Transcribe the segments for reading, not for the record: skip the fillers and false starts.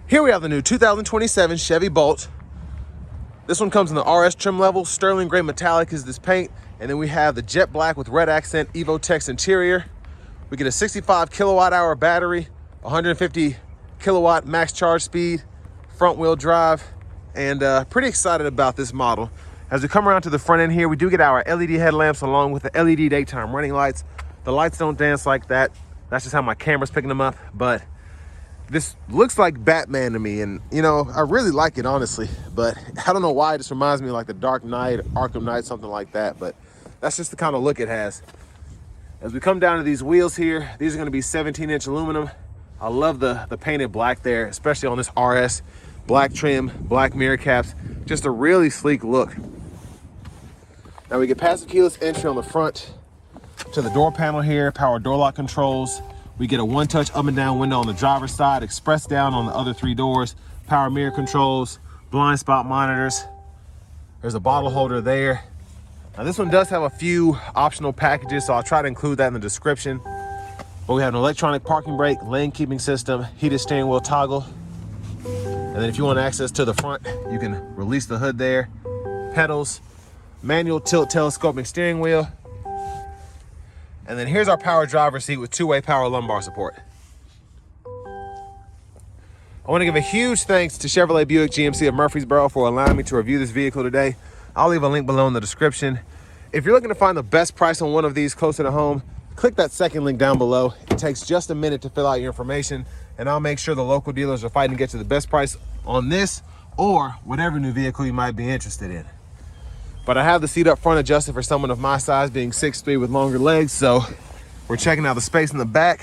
Here we have the new 2027 Chevy Bolt. This one comes in the RS trim level. Sterling gray metallic is this paint. And then we have the jet black with red accent Evotex interior. We get a 65 kilowatt hour battery, 150 kilowatt max charge speed, front wheel drive, and pretty excited about this model. As we come around to the front end here, we do get our LED headlamps along with the LED daytime running lights. The lights don't dance like that. That's just how my camera's picking them up. But this looks like Batman to me, and you know, I really like it honestly, but I don't know why. It just reminds me of like the Dark Knight, Arkham Knight, something like that. But that's just the kind of look it has. As we come down to these wheels here, these are going to be 17-inch aluminum. I love the painted black there, especially on this RS. Black trim, black mirror caps, just a really sleek look. Now we get passive keyless entry on the front to the door panel here, power door lock controls. We get a one-touch up and down window on the driver's side, express down on the other three doors, power mirror controls, blind spot monitors. There's a bottle holder there. Now this one does have a few optional packages, so I'll try to include that in the description. But we have an electronic parking brake, lane keeping system, heated steering wheel toggle. And then if you want access to the front, you can release the hood there. Pedals, manual tilt telescoping steering wheel. And then here's our power driver seat with two-way power lumbar support. I want to give a huge thanks to Chevrolet Buick GMC of Murfreesboro for allowing me to review this vehicle today. I'll leave a link below in the description. If you're looking to find the best price on one of these closer to home, click that second link down below. It takes just a minute to fill out your information, and I'll make sure the local dealers are fighting to get you the best price on this or whatever new vehicle you might be interested in. But I have the seat up front adjusted for someone of my size, being 6'3" with longer legs, so we're checking out the space in the back.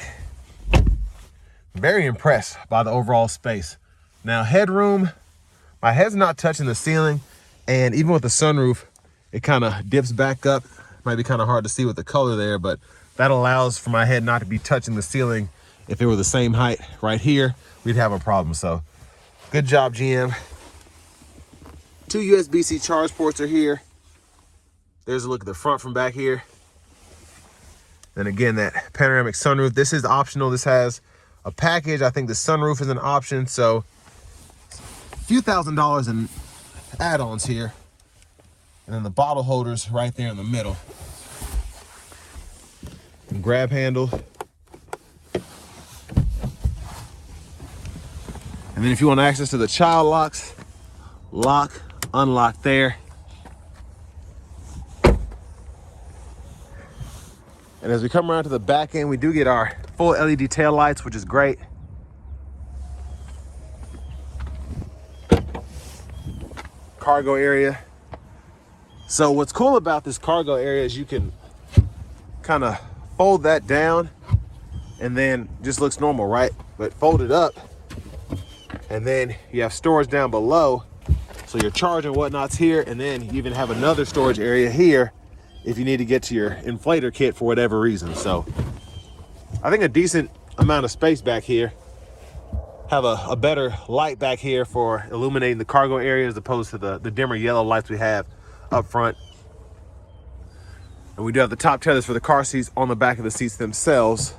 Very impressed by the overall space. Now headroom, my head's not touching the ceiling, and even with the sunroof, it kind of dips back up. Might be kind of hard to see with the color there, but that allows for my head not to be touching the ceiling. If it were the same height right here, we'd have a problem. So good job, GM. Two USB-C charge ports are here. There's a look at the front from back here. Then again, that panoramic sunroof. This is optional. This has a package. I think the sunroof is an option. So a few $1,000s in add-ons here. And then the bottle holders right there in the middle. And grab handle. And then if you want access to the child locks, lock, unlock there. And as we come around to the back end, we do get our full LED tail lights, which is great. Cargo area. So what's cool about this cargo area is you can kind of fold that down and then just looks normal, right? But fold it up and then you have storage down below. So your charge and whatnot's here, and then you even have another storage area here if you need to get to your inflator kit for whatever reason. So I think a decent amount of space back here. Have a better light back here for illuminating the cargo area as opposed to the dimmer yellow lights we have up front. And we do have the top tethers for the car seats on the back of the seats themselves.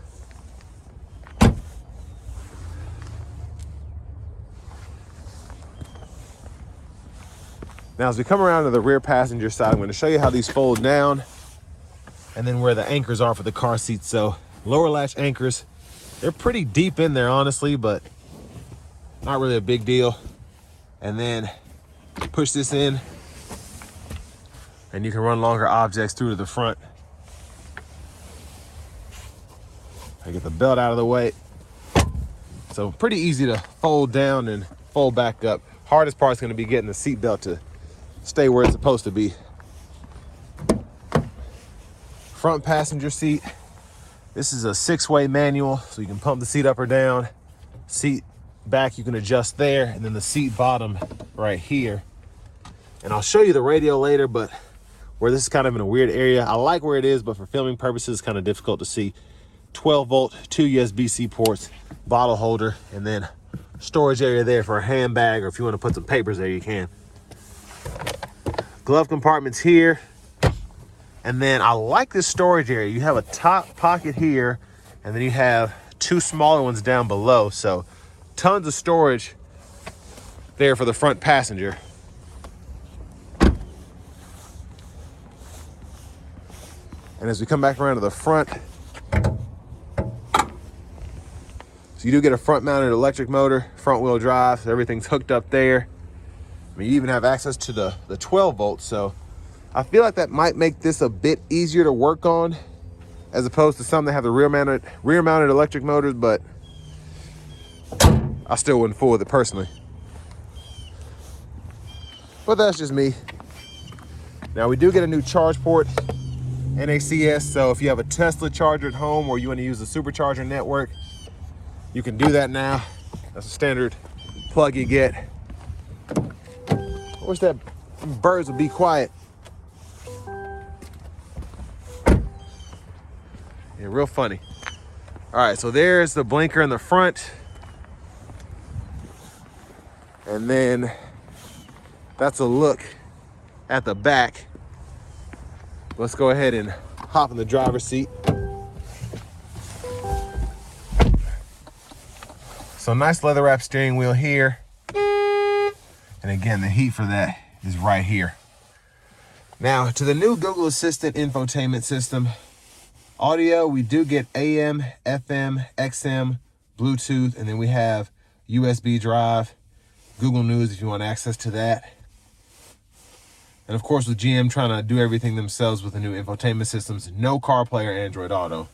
Now, as we come around to the rear passenger side, I'm going to show you how these fold down and then where the anchors are for the car seats. So lower latch anchors, they're pretty deep in there, honestly, but not really a big deal. And then push this in and you can run longer objects through to the front. I get the belt out of the way. So pretty easy to fold down and fold back up. Hardest part is going to be getting the seat belt to stay where it's supposed to be. Front passenger seat. This is a 6-way manual, so you can pump the seat up or down. Seat back you can adjust there, and then the seat bottom right here. And I'll show you the radio later, but where this is kind of in a weird area. I like where it is, but for filming purposes, it's kind of difficult to see. 12-volt, 2 USB-C ports, bottle holder, and then storage area there for a handbag, or if you want to put some papers there, you can. Glove compartments here. And then I like this storage area. You have a top pocket here, and then you have two smaller ones down below. So tons of storage there for the front passenger. And as we come back around to the front, so you do get a front mounted electric motor, front wheel drive, so everything's hooked up there. I mean, you even have access to the 12 volts. So I feel like that might make this a bit easier to work on as opposed to some that have the rear mounted electric motors, but I still wouldn't fool with it personally. But that's just me. Now we do get a new charge port, NACS, so if you have a Tesla charger at home or you want to use the supercharger network, you can do that now. That's a standard plug you get. I wish that birds would be quiet. Yeah, real funny. All right, so there's the blinker in the front. And then that's a look at the back. Let's go ahead and hop in the driver's seat. So nice leather wrap steering wheel here. And again, the heat for that is right here. Now to the new Google Assistant infotainment system. Audio, we do get AM, FM, XM, Bluetooth, and then we have USB drive, Google News if you want access to that. And of course with GM trying to do everything themselves with the new infotainment systems, no CarPlay or Android Auto.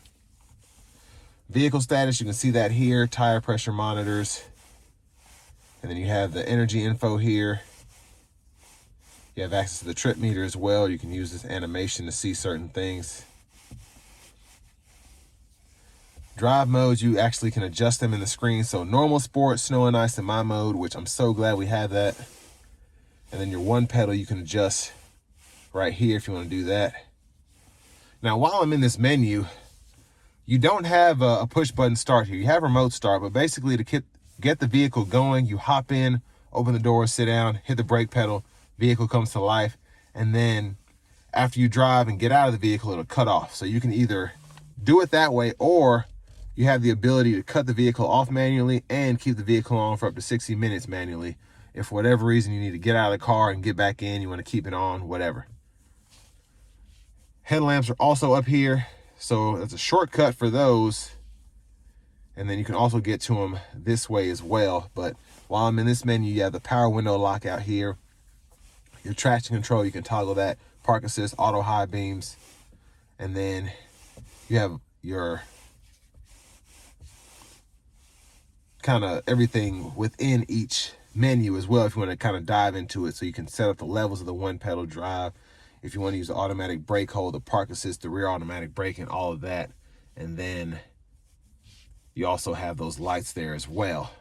Vehicle status, you can see that here, tire pressure monitors. And then you have the energy info here. You have access to the trip meter as well. You can use this animation to see certain things. Drive modes, you actually can adjust them in the screen. So normal, sport, snow and ice in my mode, which I'm so glad we have that. And then your one pedal you can adjust right here if you want to do that. Now while I'm in this menu, you don't have a push button start here. You have remote start, but basically to get the vehicle going, you hop in, open the door, sit down, hit the brake pedal, vehicle comes to life. And then after you drive and get out of the vehicle, it'll cut off. So you can either do it that way, or you have the ability to cut the vehicle off manually and keep the vehicle on for up to 60 minutes manually. If for whatever reason you need to get out of the car and get back in, you want to keep it on, whatever. Headlamps are also up here, so that's a shortcut for those. And then you can also get to them this way as well. But while I'm in this menu, you have the power window lockout here. Your traction control, you can toggle that. Park assist, auto high beams. And then you have your kind of everything within each menu as well if you want to kind of dive into it. So you can set up the levels of the one pedal drive. If you want to use the automatic brake hold, the park assist, the rear automatic braking, all of that. And then you also have those lights there as well.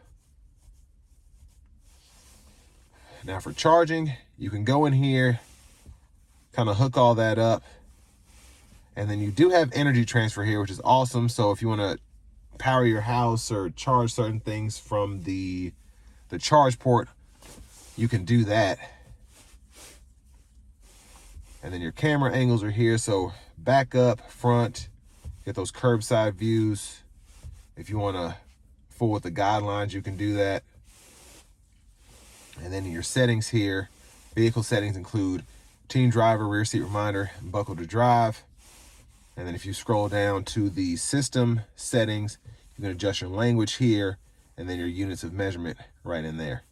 Now for charging, you can go in here, kind of hook all that up. And then you do have energy transfer here, which is awesome. So if you want to power your house or charge certain things from the charge port, you can do that. And then your camera angles are here. So back up, front, get those curbside views. If you want to fool with the guidelines, you can do that. And then your settings here, vehicle settings include teen driver, rear seat reminder, and buckle to drive. And then if you scroll down to the system settings, you can adjust your language here, and then your units of measurement right in there.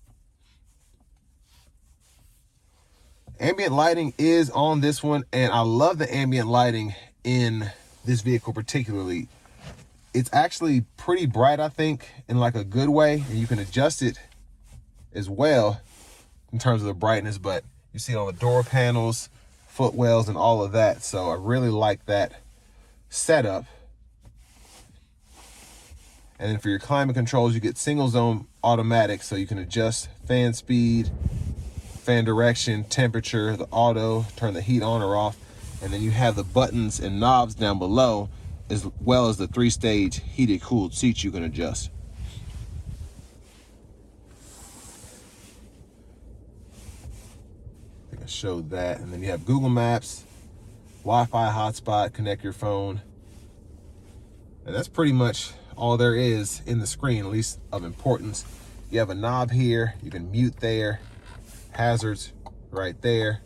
Ambient lighting is on this one, and I love the ambient lighting in this vehicle particularly. It's actually pretty bright, I think, in like a good way, and you can adjust it as well in terms of the brightness, but you see it on the door panels, footwells, and all of that. So I really like that setup. And then for your climate controls, you get single zone automatic, so you can adjust fan speed, fan direction, temperature, the auto, turn the heat on or off. And then you have the buttons and knobs down below, as well as the 3-stage heated cooled seats you can adjust. I think I showed that. And then you have Google Maps, Wi-Fi hotspot, connect your phone. And that's pretty much all there is in the screen, at least of importance. You have a knob here, you can mute there, hazards right there.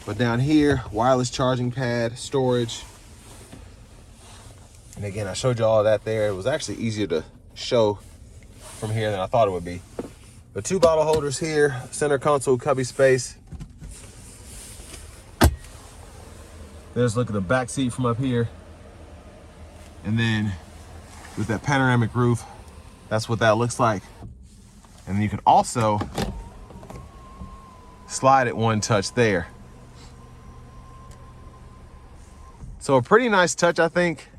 But down here, wireless charging pad, storage. And again, I showed you all that there. It was actually easier to show from here than I thought it would be. The 2 bottle holders here, center console cubby space. There's a look at the back seat from up here. And then with that panoramic roof, that's what that looks like. And then you can also slide it one touch there. So a pretty nice touch, I think,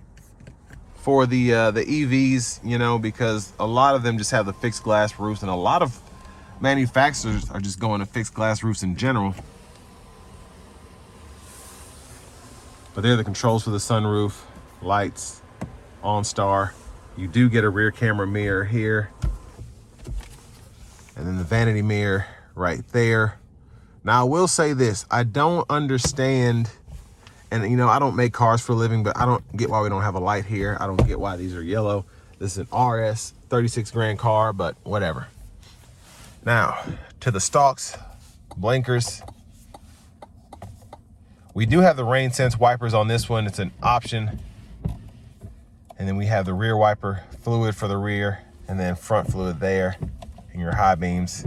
for the EVs, you know, because a lot of them just have the fixed glass roofs, and a lot of manufacturers are just going to fixed glass roofs in general. But there are the controls for the sunroof, lights, OnStar. You do get a rear camera mirror here. And then the vanity mirror right there. Now I will say this, I don't understand, and you know, I don't make cars for a living, but I don't get why we don't have a light here. I don't get why these are yellow. This is an RS 36 grand car, but whatever. Now, to the stalks, blinkers. We do have the rain sense wipers on this one. It's an option. And then we have the rear wiper fluid for the rear, and then front fluid there, and your high beams.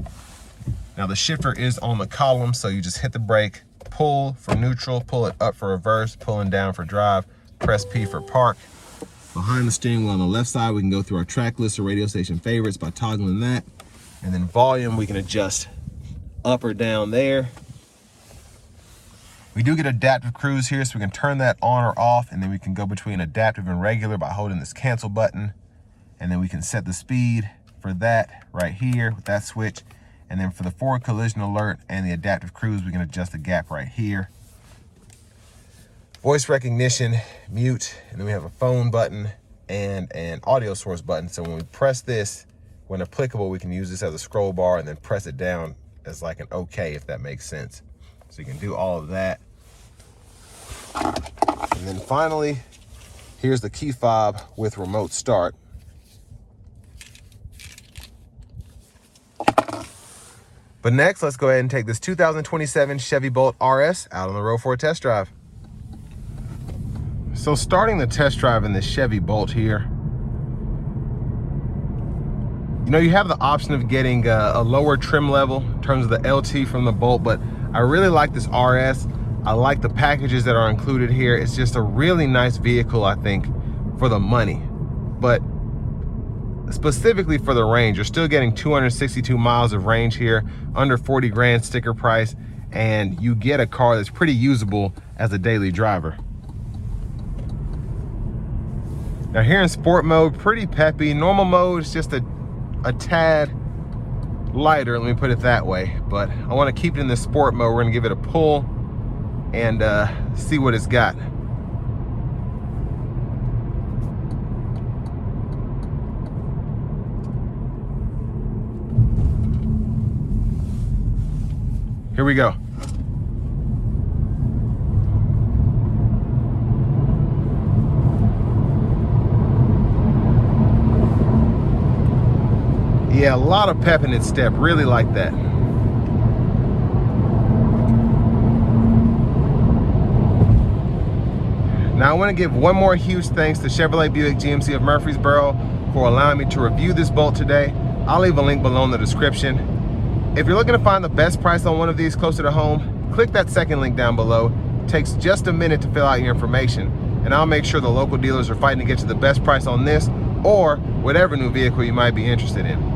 Now the shifter is on the column, so you just hit the brake, pull for neutral, pull it up for reverse, pulling down for drive, press P for park. Behind the steering wheel on the left side, we can go through our track list or radio station favorites by toggling that. And then volume, we can adjust up or down there. We do get adaptive cruise here, so we can turn that on or off, and then we can go between adaptive and regular by holding this cancel button. And then we can set the speed for that right here with that switch. And then for the forward collision alert and the adaptive cruise, we can adjust the gap right here. Voice recognition, mute, and then we have a phone button and an audio source button. So when we press this, when applicable, we can use this as a scroll bar and then press it down as like an OK, if that makes sense. So you can do all of that. And then finally, here's the key fob with remote start. But next, let's go ahead and take this 2027 Chevy Bolt RS out on the road for a test drive. So starting the test drive in this Chevy Bolt here, you know, you have the option of getting a lower trim level in terms of the LT from the Bolt, but I really like this RS. I like the packages that are included here. It's just a really nice vehicle, I think, for the money. But specifically for the range, you're still getting 262 miles of range here, under 40 grand sticker price, and you get a car that's pretty usable as a daily driver. Now here in sport mode, pretty peppy. Normal mode is just a tad lighter, let me put it that way. But I want to keep it in the sport mode. We're gonna give it a pull and see what it's got. Here we go. Yeah, a lot of pep in its step, really like that. Now I want to give one more huge thanks to Chevrolet Buick GMC of Murfreesboro for allowing me to review this Bolt today. I'll leave a link below in the description. If you're looking to find the best price on one of these closer to home, click that second link down below. It takes just a minute to fill out your information, and I'll make sure the local dealers are fighting to get you the best price on this or whatever new vehicle you might be interested in.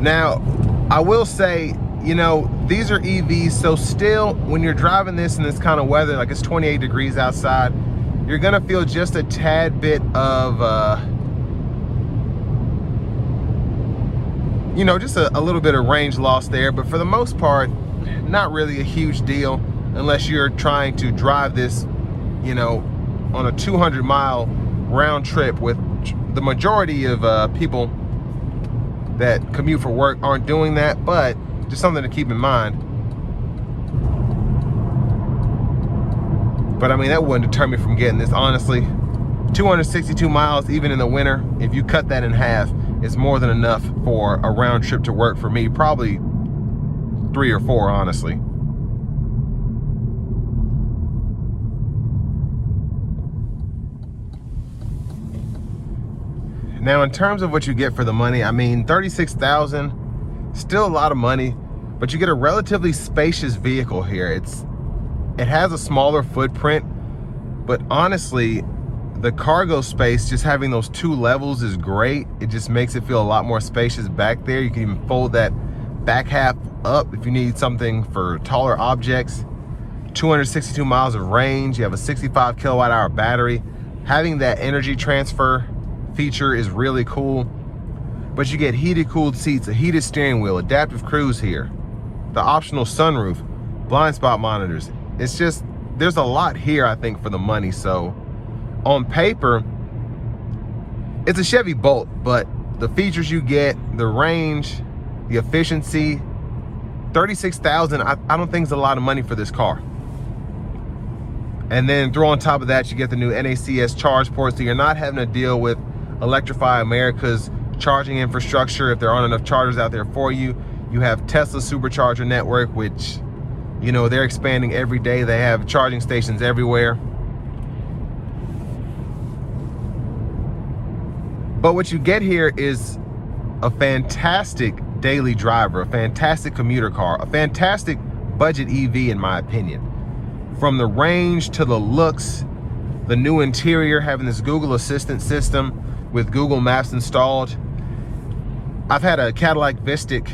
Now, I will say, you know, these are EVs, so still, when you're driving this in this kind of weather, like it's 28 degrees outside, you're gonna feel just a tad bit of, you know, just a little bit of range loss there, but for the most part, not really a huge deal unless you're trying to drive this, you know, on a 200-mile round trip, with the majority of people that commute for work aren't doing that, but just something to keep in mind. But I mean, that wouldn't deter me from getting this, honestly. 262 miles, even in the winter. If you cut that in half, it's more than enough for a round trip to work for me. Probably 3 or 4, honestly. Now, in terms of what you get for the money, I mean, $36,000, still a lot of money, but you get a relatively spacious vehicle here. It has a smaller footprint, but honestly, the cargo space, just having those 2 levels is great. It just makes it feel a lot more spacious back there. You can even fold that back half up if you need something for taller objects. 262 miles of range. You have a 65 kilowatt hour battery. Having that energy transfer feature is really cool. But you get heated, cooled seats, a heated steering wheel, adaptive cruise here, the optional sunroof, blind spot monitors. It's just, there's a lot here, I think, for the money. So on paper, it's a Chevy Bolt, but the features you get, the range, the efficiency, $36,000, I don't think is a lot of money for this car. And then throw on top of that, you get the new NACS charge port, so you're not having to deal with Electrify America's charging infrastructure if there aren't enough chargers out there for you. You have Tesla supercharger network, which, you know, they're expanding every day. They have charging stations everywhere. But what you get here is a fantastic daily driver, a fantastic commuter car, a fantastic budget EV in my opinion. From the range to the looks, the new interior, having this Google Assistant system with Google Maps installed. I've had a Cadillac Vistic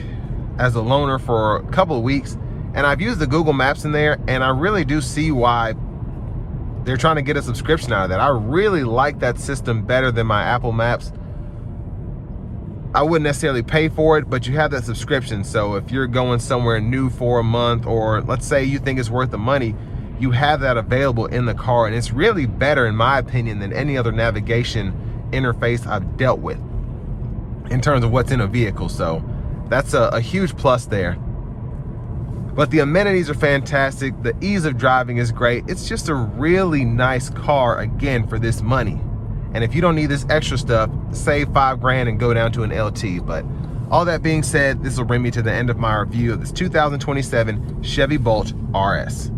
as a loaner for a couple of weeks, and I've used the Google Maps in there, and I really do see why they're trying to get a subscription out of that. I really like that system better than my Apple Maps. I wouldn't necessarily pay for it, but you have that subscription. So if you're going somewhere new for a month, or let's say you think it's worth the money, you have that available in the car. And it's really better, in my opinion, than any other navigation interface I've dealt with in terms of what's in a vehicle. So that's a huge plus there. But the amenities are fantastic. The ease of driving is great. It's just a really nice car, again, for this money. And if you don't need this extra stuff, save $5 grand and go down to an LT. But all that being said, this will bring me to the end of my review of this 2027 Chevy Bolt RS.